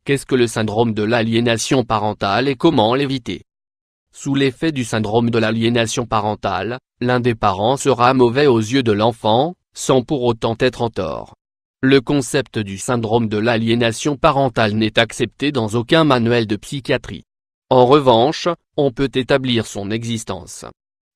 Qu'est-ce que le syndrome de l'aliénation parentale et comment l'éviter? Sous l'effet du syndrome de l'aliénation parentale, l'un des parents sera mauvais aux yeux de l'enfant, sans pour autant être en tort. Le concept du syndrome de l'aliénation parentale n'est accepté dans aucun manuel de psychiatrie. En revanche, on peut établir son existence.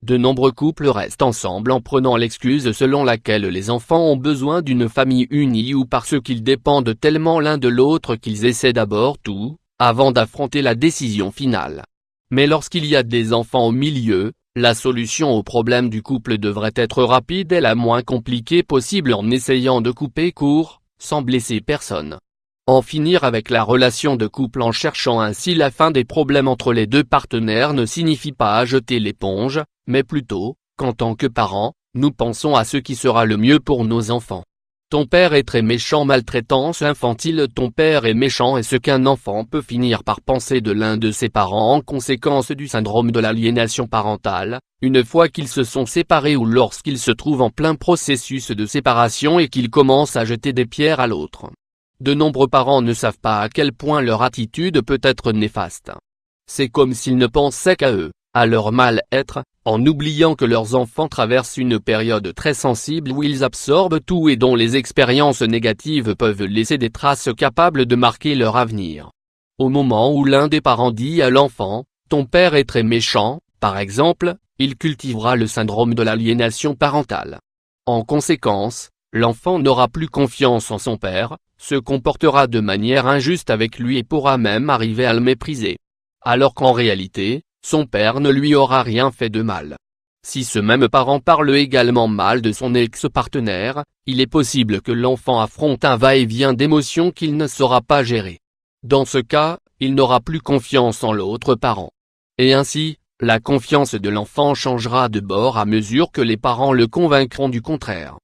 De nombreux couples restent ensemble en prenant l'excuse selon laquelle les enfants ont besoin d'une famille unie ou parce qu'ils dépendent tellement l'un de l'autre qu'ils essaient d'abord tout, avant d'affronter la décision finale. Mais lorsqu'il y a des enfants au milieu, la solution au problème du couple devrait être rapide et la moins compliquée possible en essayant de couper court, sans blesser personne. En finir avec la relation de couple en cherchant ainsi la fin des problèmes entre les deux partenaires ne signifie pas jeter l'éponge, mais plutôt, qu'en tant que parents, nous pensons à ce qui sera le mieux pour nos enfants. Ton père est très méchant. Maltraitance infantile. Ton père est méchant est ce qu'un enfant peut finir par penser de l'un de ses parents en conséquence du syndrome de l'aliénation parentale, une fois qu'ils se sont séparés ou lorsqu'ils se trouvent en plein processus de séparation et qu'ils commencent à jeter des pierres à l'autre. De nombreux parents ne savent pas à quel point leur attitude peut être néfaste. C'est comme s'ils ne pensaient qu'à eux, à leur mal-être, en oubliant que leurs enfants traversent une période très sensible où ils absorbent tout et dont les expériences négatives peuvent laisser des traces capables de marquer leur avenir. Au moment où l'un des parents dit à l'enfant « ton père est très méchant », par exemple, il cultivera le syndrome de l'aliénation parentale. En conséquence, l'enfant n'aura plus confiance en son père, se comportera de manière injuste avec lui et pourra même arriver à le mépriser. Alors qu'en réalité, son père ne lui aura rien fait de mal. Si ce même parent parle également mal de son ex-partenaire, il est possible que l'enfant affronte un va-et-vient d'émotions qu'il ne saura pas gérer. Dans ce cas, il n'aura plus confiance en l'autre parent. Et ainsi, la confiance de l'enfant changera de bord à mesure que les parents le convaincront du contraire.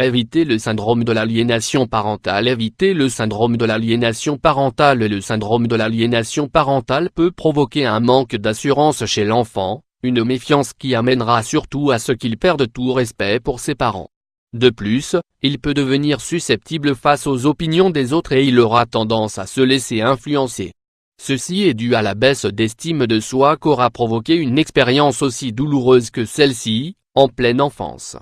Éviter le syndrome de l'aliénation parentale. Éviter le syndrome de l'aliénation parentale. Le syndrome de l'aliénation parentale peut provoquer un manque d'assurance chez l'enfant, une méfiance qui amènera surtout à ce qu'il perde tout respect pour ses parents. De plus, il peut devenir susceptible face aux opinions des autres et il aura tendance à se laisser influencer. Ceci est dû à la baisse d'estime de soi qu'aura provoqué une expérience aussi douloureuse que celle-ci, en pleine enfance.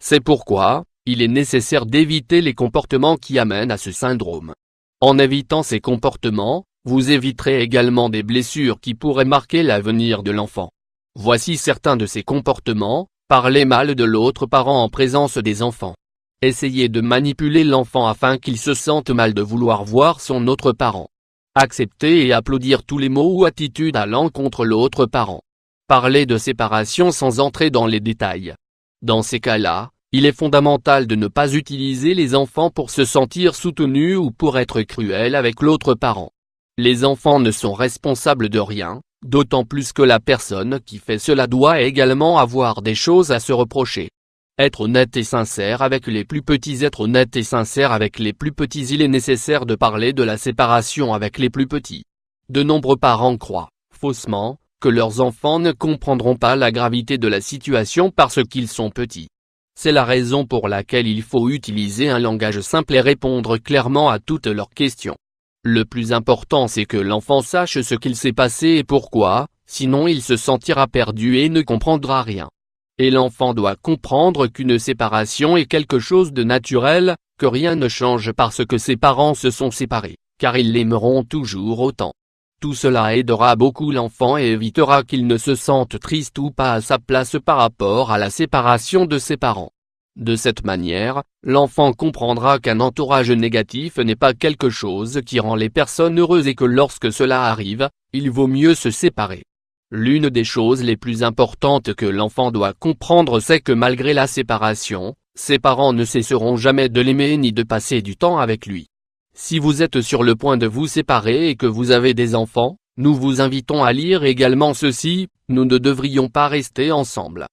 C'est pourquoi, il est nécessaire d'éviter les comportements qui amènent à ce syndrome. En évitant ces comportements, vous éviterez également des blessures qui pourraient marquer l'avenir de l'enfant. Voici certains de ces comportements: parler mal de l'autre parent en présence des enfants. Essayez de manipuler l'enfant afin qu'il se sente mal de vouloir voir son autre parent. Accepter et applaudir tous les mots ou attitudes allant contre l'autre parent. Parler de séparation sans entrer dans les détails. Dans ces cas-là, il est fondamental de ne pas utiliser les enfants pour se sentir soutenus ou pour être cruel avec l'autre parent. Les enfants ne sont responsables de rien, d'autant plus que la personne qui fait cela doit également avoir des choses à se reprocher. Être honnête et sincère avec les plus petits. Être honnête et sincère avec les plus petits. Il est nécessaire de parler de la séparation avec les plus petits. De nombreux parents croient, faussement, que leurs enfants ne comprendront pas la gravité de la situation parce qu'ils sont petits. C'est la raison pour laquelle il faut utiliser un langage simple et répondre clairement à toutes leurs questions. Le plus important c'est que l'enfant sache ce qu'il s'est passé et pourquoi, sinon il se sentira perdu et ne comprendra rien. Et l'enfant doit comprendre qu'une séparation est quelque chose de naturel, que rien ne change parce que ses parents se sont séparés, car ils l'aimeront toujours autant. Tout cela aidera beaucoup l'enfant et évitera qu'il ne se sente triste ou pas à sa place par rapport à la séparation de ses parents. De cette manière, l'enfant comprendra qu'un entourage négatif n'est pas quelque chose qui rend les personnes heureuses et que lorsque cela arrive, il vaut mieux se séparer. L'une des choses les plus importantes que l'enfant doit comprendre c'est que malgré la séparation, ses parents ne cesseront jamais de l'aimer ni de passer du temps avec lui. Si vous êtes sur le point de vous séparer et que vous avez des enfants, nous vous invitons à lire également ceci: nous ne devrions pas rester ensemble.